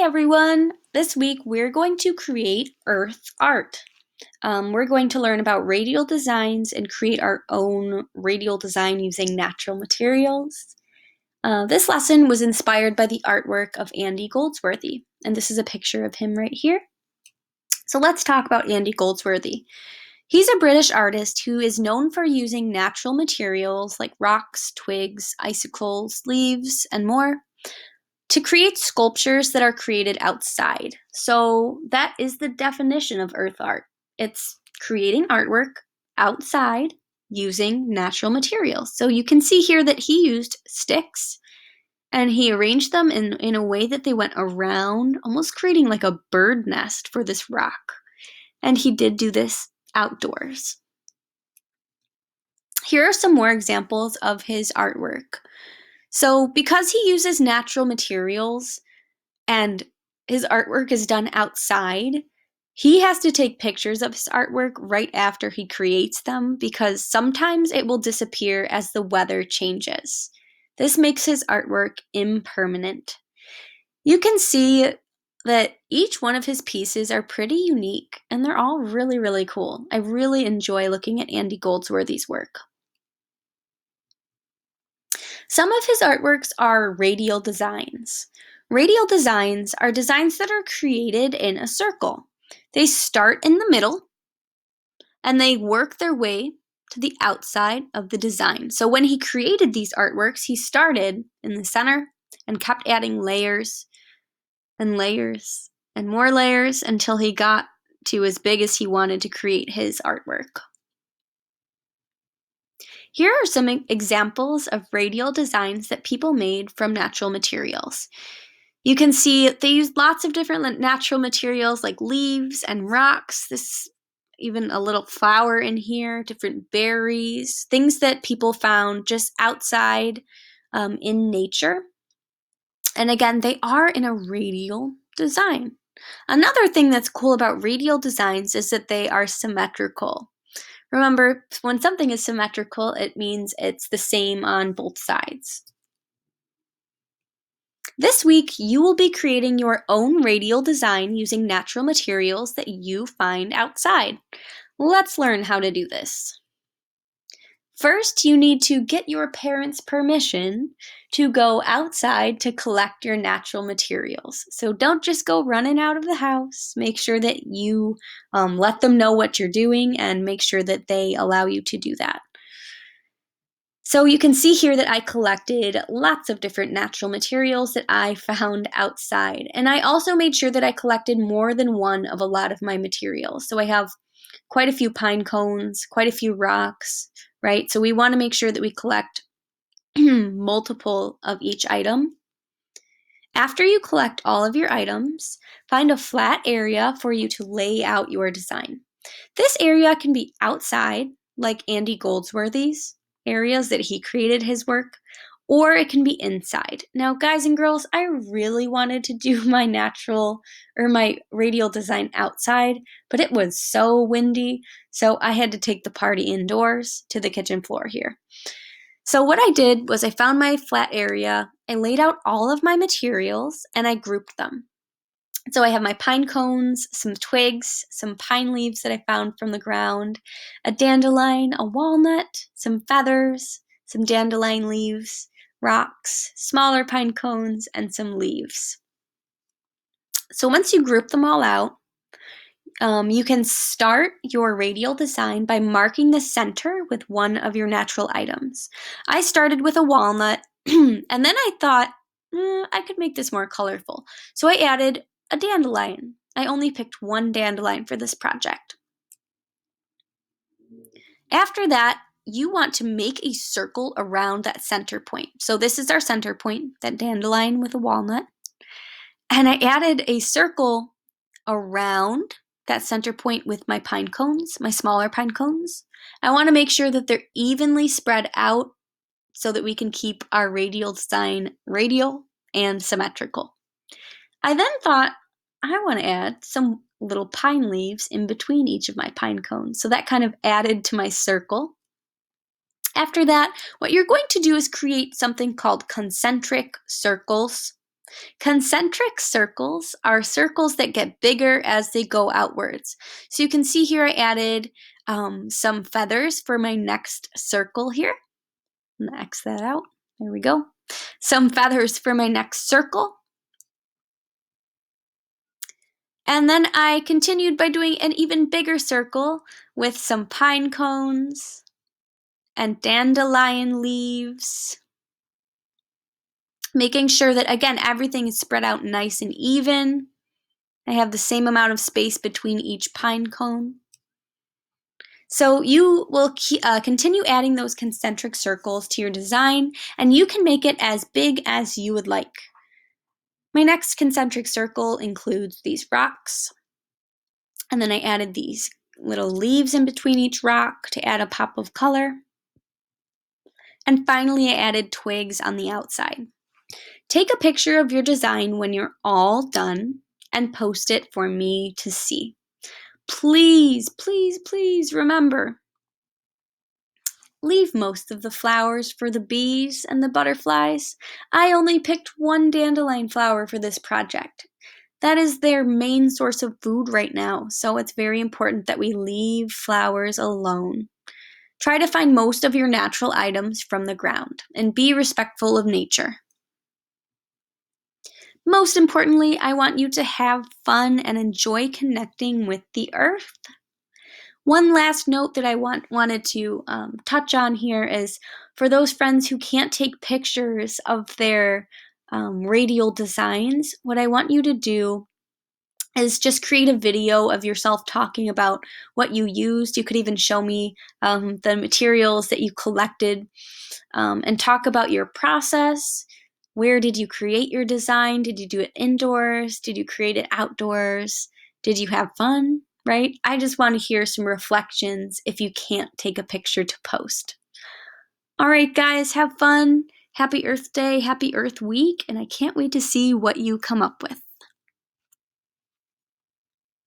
Hi everyone! This week we're going to create earth art. We're going to learn about radial designs and create our own radial design using natural materials. This lesson was inspired by the artwork of Andy Goldsworthy, and this is a picture of him right here. So let's talk about Andy Goldsworthy. He's a British artist who is known for using natural materials like rocks, twigs, icicles, leaves, and more to create sculptures that are created outside. So that is the definition of earth art. It's creating artwork outside using natural materials. So you can see here that he used sticks and he arranged them in a way that they went around, almost creating like a bird nest for this rock. And he did do this outdoors. Here are some more examples of his artwork. So because he uses natural materials and his artwork is done outside, he has to take pictures of his artwork right after he creates them because sometimes it will disappear as the weather changes. This makes his artwork impermanent. You can see that each one of his pieces are pretty unique and they're all really, really cool. I really enjoy looking at Andy Goldsworthy's work. Some of his artworks are radial designs. Radial designs are designs that are created in a circle. They start in the middle and they work their way to the outside of the design. So when he created these artworks, he started in the center and kept adding layers and layers and more layers until he got to as big as he wanted to create his artwork. Here are some examples of radial designs that people made from natural materials. You can see they used lots of different natural materials like leaves and rocks. This even a little flower in here, different berries, things that people found just outside in nature. And again, they are in a radial design. Another thing that's cool about radial designs is that they are symmetrical. Remember, when something is symmetrical, it means it's the same on both sides. This week, you will be creating your own radial design using natural materials that you find outside. Let's learn how to do this. First, you need to get your parents' permission to go outside to collect your natural materials. So don't just go running out of the house. Make sure that you let them know what you're doing and make sure that they allow you to do that. So you can see here that I collected lots of different natural materials that I found outside. And I also made sure that I collected more than one of a lot of my materials. So I have quite a few pine cones, quite a few rocks, right? So we want to make sure that we collect multiple of each item. After you collect all of your items, find a flat area for you to lay out your design. This area can be outside, like Andy Goldsworthy's areas that he created his work, or it can be inside. Now, guys and girls, I really wanted to do my radial design outside, but it was so windy, so I had to take the party indoors to the kitchen floor here. So what I did was I found my flat area, I laid out all of my materials, and I grouped them. So I have my pine cones, some twigs, some pine leaves that I found from the ground, a dandelion, a walnut, some feathers, some dandelion leaves, rocks, smaller pine cones, and some leaves. So once you group them all out, you can start your radial design by marking the center with one of your natural items. I started with a walnut, and then I thought, I could make this more colorful. So I added a dandelion. I only picked one dandelion for this project. After that, you want to make a circle around that center point. So this is our center point, that dandelion with a walnut. And I added a circle around that center point with my pine cones, my smaller pine cones. I want to make sure that they're evenly spread out so that we can keep our radial design radial and symmetrical. I then thought, I want to add some little pine leaves in between each of my pine cones. So that kind of added to my circle. After that, what you're going to do is create something called concentric circles. Concentric circles are circles that get bigger as they go outwards. So you can see here I added some feathers for my next circle here. I'm gonna X that out. There we go. Some feathers for my next circle. And then I continued by doing an even bigger circle with some pine cones and dandelion leaves, making sure that, again, everything is spread out nice and even. I have the same amount of space between each pine cone. So you will continue adding those concentric circles to your design, and you can make it as big as you would like. My next concentric circle includes these rocks, and then I added these little leaves in between each rock to add a pop of color. And finally, I added twigs on the outside. Take a picture of your design when you're all done and post it for me to see. Please, please, please remember, leave most of the flowers for the bees and the butterflies. I only picked one dandelion flower for this project. That is their main source of food right now, so it's very important that we leave flowers alone. Try to find most of your natural items from the ground and be respectful of nature. Most importantly, I want you to have fun and enjoy connecting with the earth. One last note that I wanted to touch on here is for those friends who can't take pictures of their radial designs, what I want you to do is just create a video of yourself talking about what you used. You could even show me the materials that you collected and talk about your process. Where did you create your design? Did you do it indoors? Did you create it outdoors? Did you have fun? Right? I just want to hear some reflections if you can't take a picture to post. All right, guys, have fun. Happy Earth Day, happy Earth Week, and I can't wait to see what you come up with.